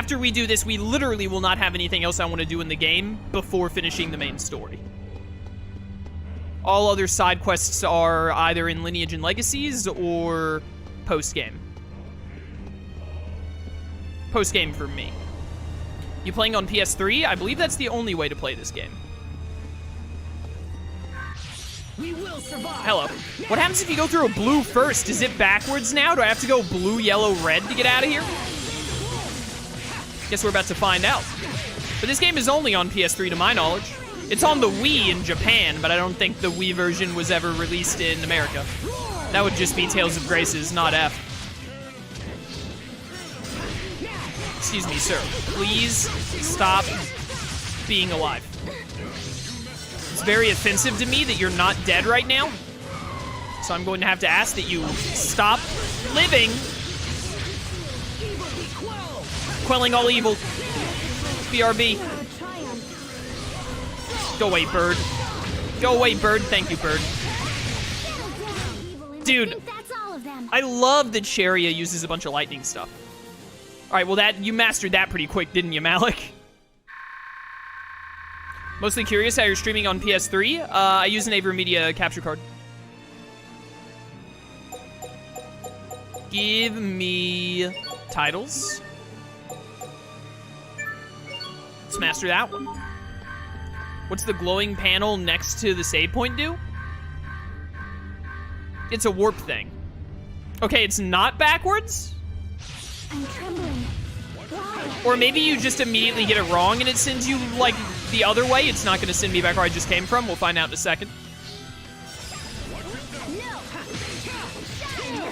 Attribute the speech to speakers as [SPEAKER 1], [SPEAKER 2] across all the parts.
[SPEAKER 1] after we do this, we literally will not have anything else I want to do in the game before finishing the main story. All other side quests are either in Lineage and Legacies or post-game. Post-game for me. You playing on PS3? I believe that's the only way to play this game.
[SPEAKER 2] We will survive.
[SPEAKER 1] Hello. What happens if you go through a blue first? Is it backwards now? Do I have to go blue, yellow, red to get out of here? Guess we're about to find out. But this game is only on PS3 to my knowledge. It's on the Wii in Japan, but I don't think the Wii version was ever released in America. That would just be Tales of Graces, not F. Excuse me, sir. Please stop being alive. It's very offensive to me that you're not dead right now. So I'm going to have to ask that you stop living. Quelling all evil. BRB. Go away, bird. Go away, bird. Thank you, bird. Dude, I love that Sharia uses a bunch of lightning stuff. All right, well, you mastered that pretty quick, didn't you, Malik? Mostly curious how you're streaming on PS3. I use an AverMedia capture card. Give me titles. Let's master that one. What's the glowing panel next to the save point do? It's a warp thing. Okay, it's not backwards?
[SPEAKER 3] I'm trembling.
[SPEAKER 1] Or maybe you just immediately get it wrong and it sends you, like, the other way. It's not going to send me back where I just came from. We'll find out in a second.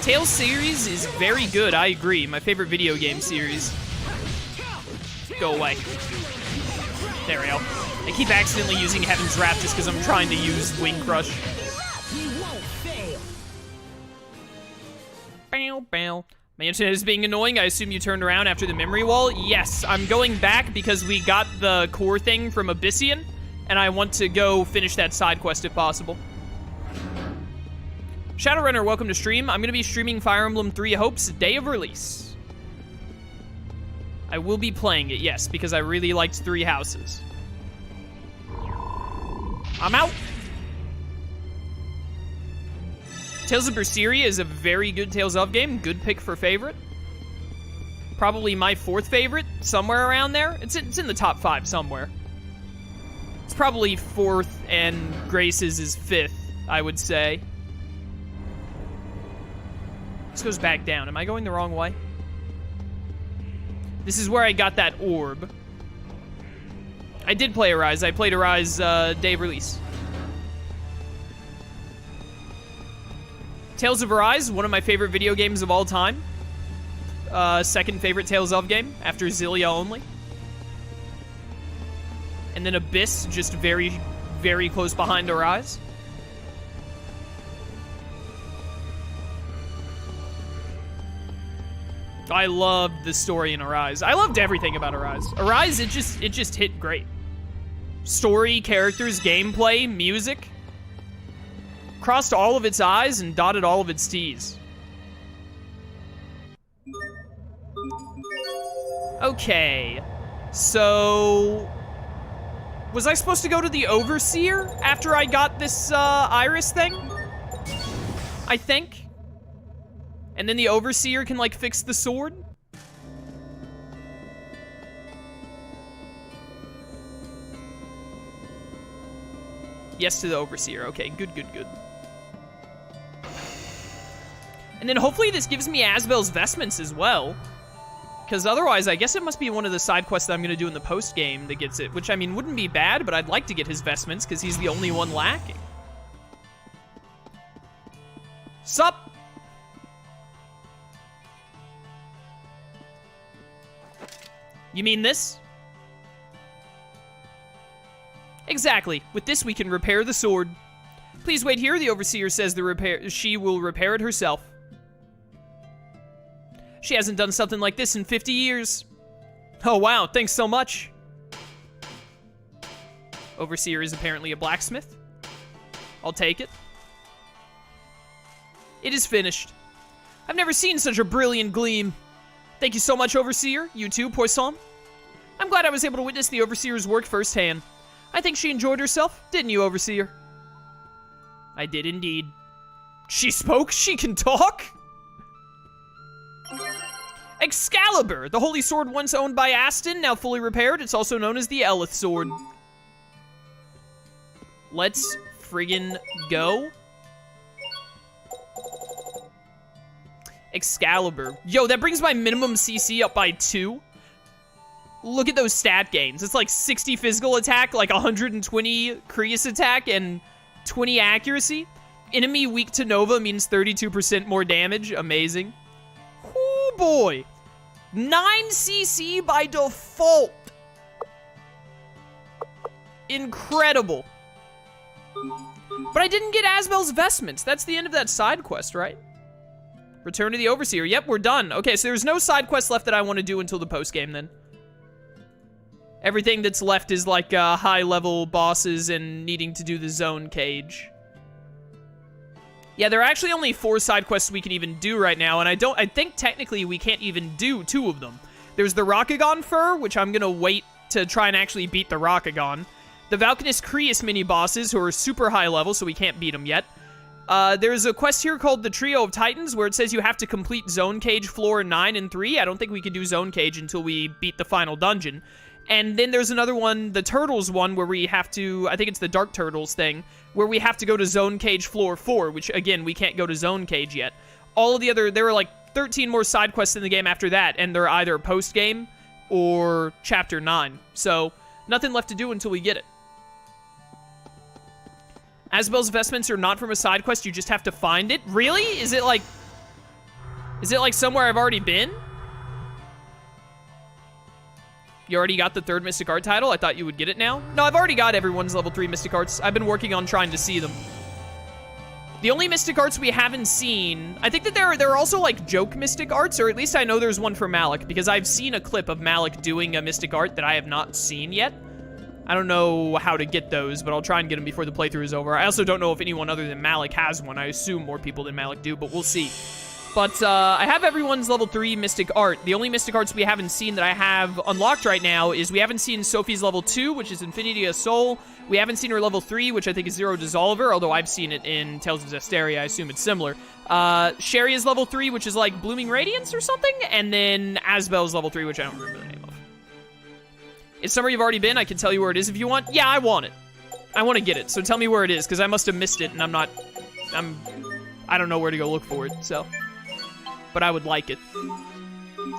[SPEAKER 1] Tales series is very good, I agree. My favorite video game series. Go away. There we go. I keep accidentally using Heaven's Wrap just because I'm trying to use Wing Crush. Bow, bow. My internet is being annoying. I assume you turned around after the memory wall. Yes, I'm going back because we got the core thing from Abyssian, and I want to go finish that side quest if possible. Shadowrunner, welcome to stream. I'm going to be streaming Fire Emblem 3 Hopes day of release. I will be playing it, yes, because I really liked Three Houses. I'm out. Tales of Berseria is a very good Tales of game. Good pick for favorite. Probably my fourth favorite, somewhere around there. It's in the top 5 somewhere. It's probably fourth and Grace's is fifth, I would say. This goes back down. Am I going the wrong way? This is where I got that orb. I did play Arise. I played Arise day of release. Tales of Arise, one of my favorite video games of all time. Second favorite Tales of game, after Xillia only. And then Abyss, just very, very close behind Arise. I loved the story in Arise. I loved everything about Arise. Arise, it just hit great. Story, characters, gameplay, music. Crossed all of its I's and dotted all of its T's. Okay. So... was I supposed to go to the Overseer after I got this Iris thing? I think. And then the Overseer can, like, fix the sword? Yes to the Overseer. Okay, good, good, good. And then hopefully this gives me Asbel's vestments as well. Because otherwise, I guess it must be one of the side quests that I'm going to do in the post-game that gets it. Which, I mean, wouldn't be bad, but I'd like to get his vestments because he's the only one lacking. Sup? You mean this? Exactly. With this, we can repair the sword. Please wait here. The Overseer says she will repair it herself. She hasn't done something like this in 50 years. Oh, wow. Thanks so much. Overseer is apparently a blacksmith. I'll take it. It is finished. I've never seen such a brilliant gleam. Thank you so much, Overseer. You too, Poisson. I'm glad I was able to witness the Overseer's work firsthand. I think she enjoyed herself, didn't you, Overseer? I did indeed. She spoke? She can talk? Excalibur, the holy sword once owned by Aston, now fully repaired. It's also known as the Eleth sword. Let's friggin' go. Excalibur. Yo, that brings my minimum CC up by 2. Look at those stat gains. It's like 60 physical attack, like 120 Creus attack, and 20 accuracy. Enemy weak to Nova means 32% more damage. Amazing. Oh boy. 9 CC by default. Incredible. But I didn't get Asbel's vestments. That's the end of that side quest, right? Return to the Overseer. Yep, we're done. Okay, so there's no side quest left that I want to do until the post-game then. Everything that's left is like high-level bosses and needing to do the zone cage. Yeah, there are actually only 4 side quests we can even do right now, and I think technically we can't even do 2 of them. There's the Rockagon Fur, which I'm gonna wait to try and actually beat the Rockagon. The Valkanus Creus mini-bosses, who are super high level, so we can't beat them yet. There's a quest here called the Trio of Titans, where it says you have to complete Zone Cage Floor 9 and 3. I don't think we can do Zone Cage until we beat the final dungeon. And then there's another one, the Turtles one, where we have to, I think it's the Dark Turtles thing, where we have to go to Zone Cage Floor 4, which, again, we can't go to Zone Cage yet. All of the other, there were like 13 more side quests in the game after that, and they're either post-game or Chapter 9. So, nothing left to do until we get it. Asbel's vestments are not from a side quest, you just have to find it? Really? Is it like somewhere I've already been? You already got the 3rd Mystic Art title? I thought you would get it now. No, I've already got everyone's level 3 Mystic Arts. I've been working on trying to see them. The only Mystic Arts we haven't seen... I think that there are also, like, joke Mystic Arts, or at least I know there's one for Malik, because I've seen a clip of Malik doing a Mystic Art that I have not seen yet. I don't know how to get those, but I'll try and get them before the playthrough is over. I also don't know if anyone other than Malik has one. I assume more people than Malik do, but we'll see. But I have everyone's level 3 Mystic Art. The only Mystic Arts we haven't seen that I have unlocked right now is we haven't seen Sophie's level 2, which is Infinity of Soul. We haven't seen her level 3, which I think is Zero Dissolver, although I've seen it in Tales of Zestiria. I assume it's similar. Sherry is level 3, which is like Blooming Radiance or something. And then Asbel's level 3, which I don't remember the name of. It's somewhere you've already been. I can tell you where it is if you want. Yeah, I want it. I want to get it, so tell me where it is, because I must have missed it, and I don't know where to go look for it, so... But I would like it.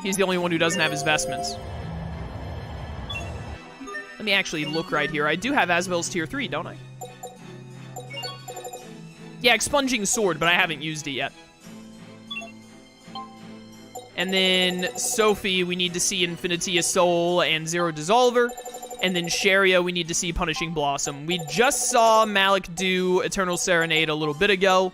[SPEAKER 1] He's the only one who doesn't have his vestments. Let me actually look right here. I do have Asbel's tier 3, don't I? Yeah, Expunging Sword, but I haven't used it yet. And then Sophie, we need to see Infinity of Soul and Zero Dissolver. And then Sharia, we need to see Punishing Blossom. We just saw Malik do Eternal Serenade a little bit ago.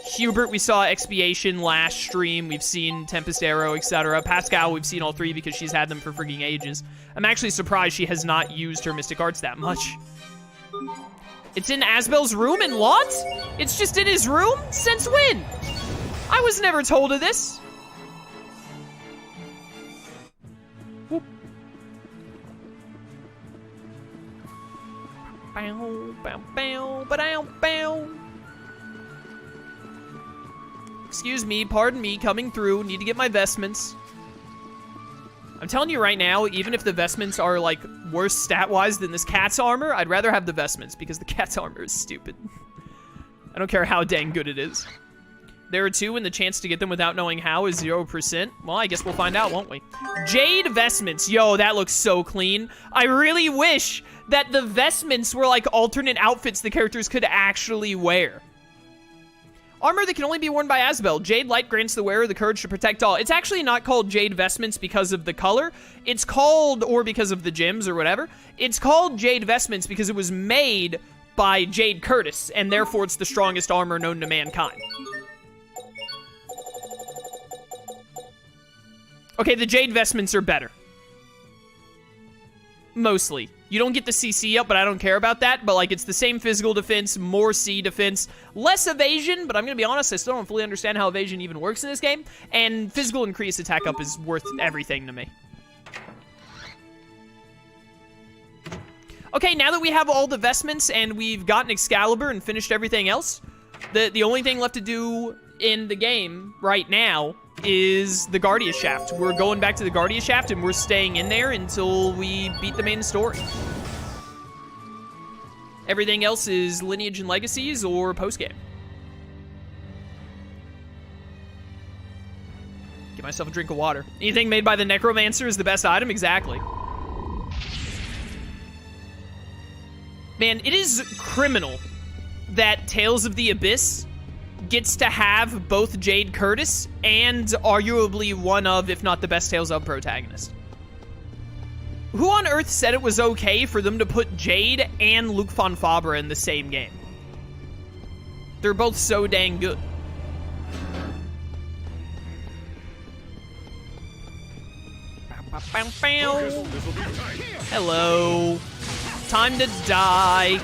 [SPEAKER 1] Hubert, we saw Expiation last stream. We've seen Tempest Arrow, etc. Pascal, we've seen all 3 because she's had them for frigging ages. I'm actually surprised she has not used her Mystic Arts that much. It's in Asbel's room in Lhant? It's just in his room? Since when? I was never told of this. Whoop. Bow, bow, bow, ba-dow, bow. Excuse me, pardon me, coming through. Need to get my vestments. I'm telling you right now, even if the vestments are, like, worse stat-wise than this cat's armor, I'd rather have the vestments, because the cat's armor is stupid. I don't care how dang good it is. There are 2, and the chance to get them without knowing how is 0%. Well, I guess we'll find out, won't we? Jade vestments. Yo, that looks so clean. I really wish that the vestments were, like, alternate outfits the characters could actually wear. Armor that can only be worn by Asbel. Jade light grants the wearer the courage to protect all. It's actually not called Jade Vestments because of the color. It's called, or because of the gems or whatever. It's called Jade Vestments because it was made by Jade Curtis, and therefore it's the strongest armor known to mankind. Okay, the Jade Vestments are better. Mostly. You don't get the CC up, but I don't care about that. But, like, it's the same physical defense, more C defense, less evasion, but I'm going to be honest, I still don't fully understand how evasion even works in this game. And physical increase attack up is worth everything to me. Okay, now that we have all the vestments and we've gotten Excalibur and finished everything else, the only thing left to do in the game right now is the Guardia Shaft. We're going back to the Guardia Shaft and we're staying in there until we beat the main story. Everything else is Lineage and Legacies or post-game. Get myself a drink of water. Anything made by the Necromancer is the best item? Exactly. Man, it is criminal that Tales of the Abyss gets to have both Jade Curtis and arguably one of, if not the best Tales of protagonist. Who on earth said it was okay for them to put Jade and Luke von Fabre in the same game? They're both so dang good. Hello. Time to die.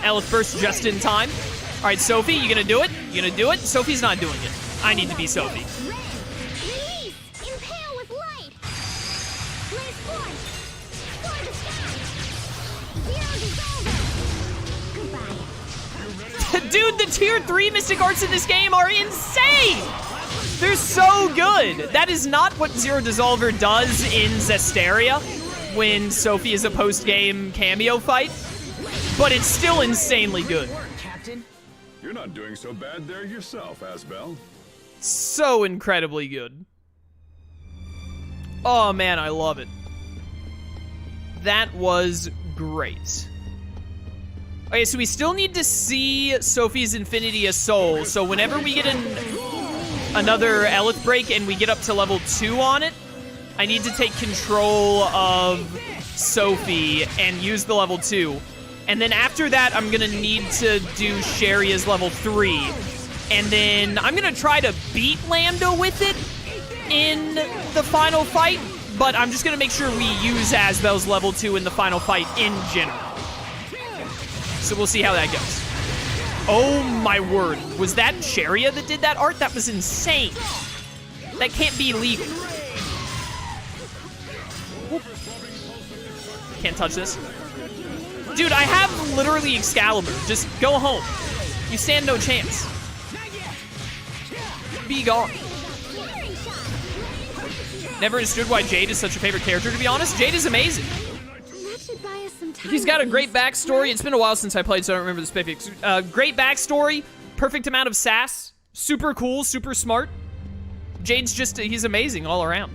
[SPEAKER 1] Eleth burst just in time. All right, Sophie, you gonna do it? You gonna do it? Sophie's not doing it. I need to be Sophie.
[SPEAKER 3] Release! Impale with light! Blaze forth! Fly the sky! Zero dissolver! Goodbye.
[SPEAKER 1] Dude, the tier 3 Mystic Arts in this game are insane! They're so good! That is not what Zero Dissolver does in Zestiria when Sophie is a post-game cameo fight, but it's still insanely good.
[SPEAKER 4] You're not doing so bad there yourself, Asbel.
[SPEAKER 1] So incredibly good. Oh man, I love it. That was great. Okay, so we still need to see Sophie's Infinity of Soul, so whenever we get another Eleth break and we get up to level 2 on it, I need to take control of Sophie and use the level 2. And then after that, I'm gonna need to do Sherry as level 3. And then I'm gonna try to beat Lambda with it in the final fight, but I'm just gonna make sure we use Asbel's level 2 in the final fight in general. So we'll see how that goes. Oh my word. Was that Sharia that did that art? That was insane. That can't be legal. Can't touch this. Dude, I have literally Excalibur. Just go home. You stand no chance. Be gone. Never understood why Jade is such a favorite character, to be honest. Jade is amazing.
[SPEAKER 3] That should buy us some time.
[SPEAKER 1] He's got a great backstory. It's been a while since I played, so I don't remember the specifics. Great backstory, perfect amount of sass, super cool, super smart. Jade's just, he's amazing all around.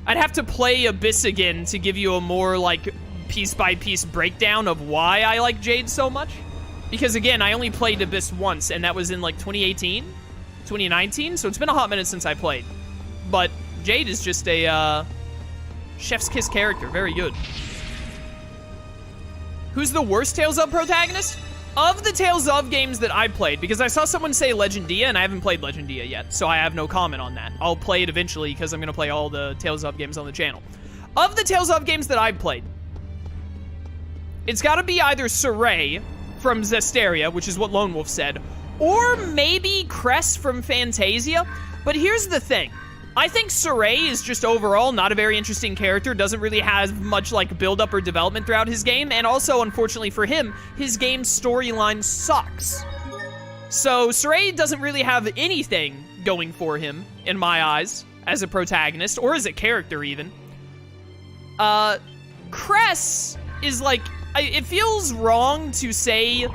[SPEAKER 1] I'd have to play Abyss again to give you a more, like, piece-by-piece breakdown of why I like Jade so much. Because, again, I only played Abyss once, and that was in, like, 2018? 2019? So it's been a hot minute since I played. But Jade is just a, chef's kiss character. Very good. Who's the worst Tales of protagonist? Of the Tales of games that I played, because I saw someone say Legendia, and I haven't played Legendia yet, so I have no comment on that. I'll play it eventually, because I'm going to play all the Tales of games on the channel. Of the Tales of games that I've played, it's got to be either Saray from Zestiria, which is what Lone Wolf said, or maybe Cress from Fantasia. But here's the thing. I think Saray is just overall not a very interesting character, doesn't really have much like build-up or development throughout his game, and also, unfortunately for him, his game's storyline sucks. So Saray doesn't really have anything going for him, in my eyes, as a protagonist, or as a character even. Cress is like, it feels wrong to say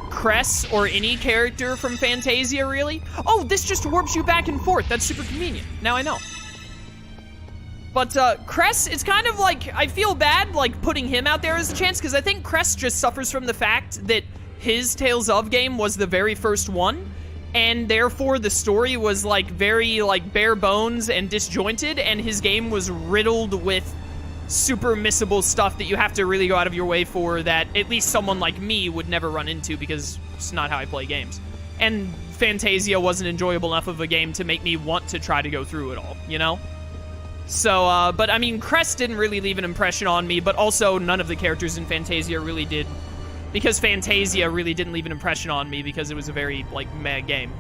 [SPEAKER 1] Cress or any character from Fantasia, really. Oh, this just warps you back and forth. That's super convenient. Now I know. But Cress, it's kind of like, I feel bad like putting him out there as a chance, because I think Cress just suffers from the fact that his Tales of game was the very first one, and therefore the story was like very like bare bones and disjointed, and his game was riddled with super missable stuff that you have to really go out of your way for, that at least someone like me would never run into, because it's not how I play games. And Fantasia wasn't enjoyable enough of a game to make me want to try to go through it all, you know? So, but I mean, Crest didn't really leave an impression on me, but also none of the characters in Fantasia really did. Because Fantasia really didn't leave an impression on me because it was a very, like, meh game.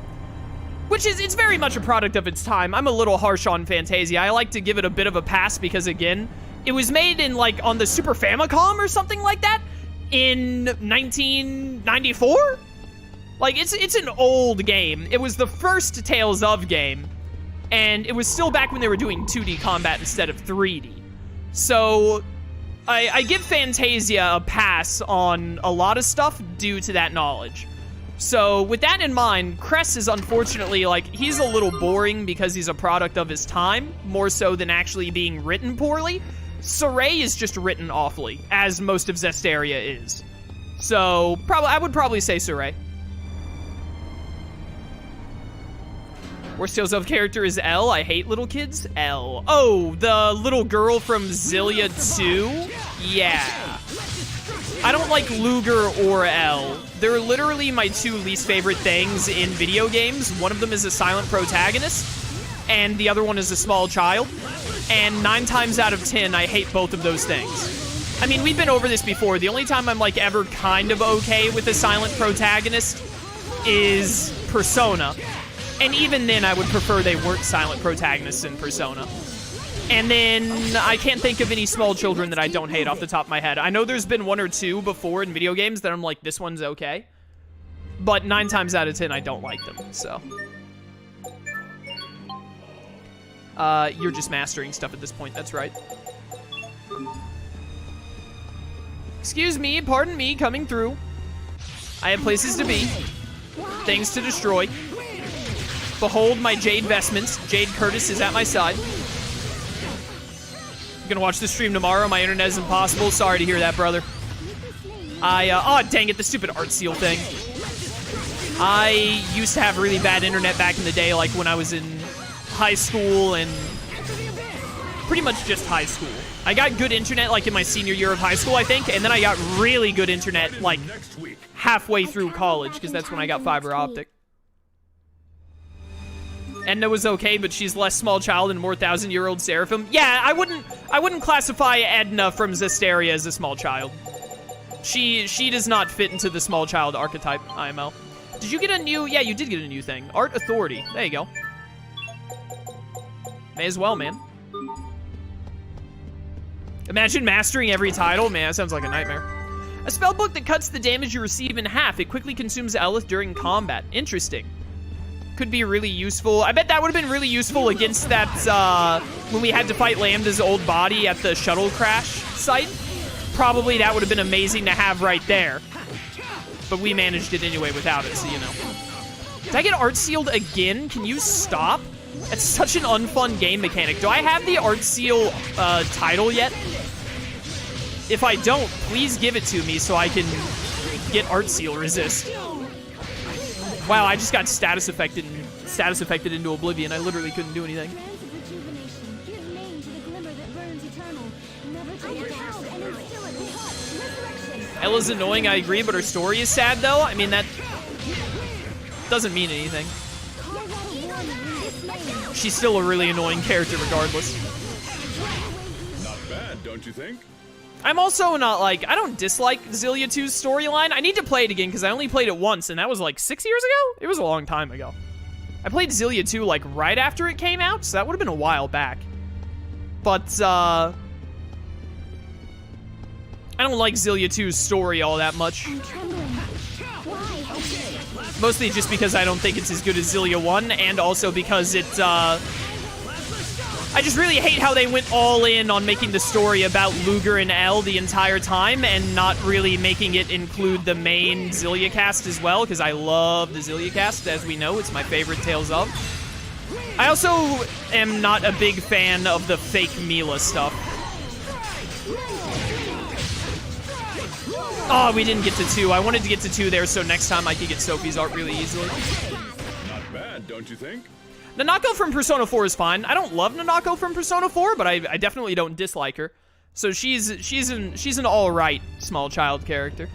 [SPEAKER 1] Which is, it's very much a product of its time. I'm a little harsh on Fantasia. I like to give it a bit of a pass because, again, it was made in, like, on the Super Famicom or something like that in 1994? Like, it's an old game. It was the first Tales of game. And it was still back when they were doing 2D combat instead of 3D. So, I give Fantasia a pass on a lot of stuff due to that knowledge. So, with that in mind, Cress is unfortunately, like, he's a little boring because he's a product of his time, more so than actually being written poorly. Saray is just written awfully, as most of Zestiria is. So, I would probably say Saray. Worst Tales of character is L. I hate little kids. L. Oh, the little girl from Xillia 2? Yeah. I don't like Luger or L. They're literally my two least favorite things in video games. One of them is a silent protagonist, and the other one is a small child. And 9 times out of 10, I hate both of those things. I mean, we've been over this before. The only time I'm, like, ever kind of okay with a silent protagonist is Persona. And even then, I would prefer they weren't silent protagonists in Persona. And then, I can't think of any small children that I don't hate off the top of my head. I know there's been 1 or 2 before in video games that I'm like, this one's okay. But 9 times out of 10, I don't like them, so. You're just mastering stuff at this point, that's right. Excuse me, pardon me, coming through. I have places to be. Things to destroy. Behold my Jade vestments. Jade Curtis is at my side. I'm gonna watch the stream tomorrow. My internet is impossible. Sorry to hear that, brother. Oh, dang it, the stupid art seal thing. I used to have really bad internet back in the day, like when I was in high school and pretty much just high school. I got good internet, like in my senior year of high school, I think, and then I got really good internet, like halfway through college, because that's when I got fiber optic. Edna was okay, but she's less small child and more 1,000-year-old Seraphim. Yeah, I wouldn't classify Edna from Zestiria as a small child. She does not fit into the small child archetype, IML. Did you get a new... Yeah, you did get a new thing. Art Authority. There you go. May as well, man. Imagine mastering every title. Man, that sounds like a nightmare. A spell book that cuts the damage you receive in half. It quickly consumes Eleth during combat. Interesting. Could be really useful. I bet that would have been really useful against that, when we had to fight Lambda's old body at the shuttle crash site. Probably that would have been amazing to have right there. But we managed it anyway without it, so you know. Did I get art sealed again? Can you stop? It's such an unfun game mechanic. Do I have the art seal title yet? If I don't, please give it to me so I can get art seal resist. Wow, I just got status affected into oblivion. I literally couldn't do anything. Ella's annoying, I agree, but her story is sad, though. I mean, that doesn't mean anything. She's still a really annoying character regardless.
[SPEAKER 4] Not bad, don't you think?
[SPEAKER 1] I'm also not, like, I don't dislike Xillia 2's storyline. I need to play it again, because I only played it once, and that was, like, 6 years ago? It was a long time ago. I played Xillia 2, like, right after it came out, so that would have been a while back. But, I don't like Xillia 2's story all that much. Mostly just because I don't think it's as good as Xillia 1, and also because it, I just really hate how they went all in on making the story about Luger and L the entire time, and not really making it include the main Xillia cast as well, because I love the Xillia cast, as we know, it's my favorite Tales of. I also am not a big fan of the fake Mila stuff. Oh, we didn't get to 2. I wanted to get to 2 there, so next time I could get Sophie's art really easily.
[SPEAKER 4] Not bad, don't you think?
[SPEAKER 1] Nanako from Persona 4 is fine. I don't love Nanako from Persona 4, but I definitely don't dislike her. So she's an all-right small child character.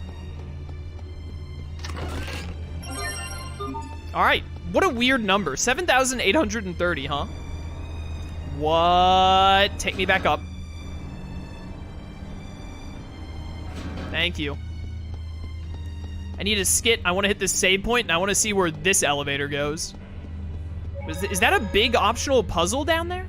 [SPEAKER 1] All right, what a weird number. 7,830, huh? What? Take me back up. Thank you. I need a skit. I want to hit this save point, and I want to see where this elevator goes. Is that a big optional puzzle down there?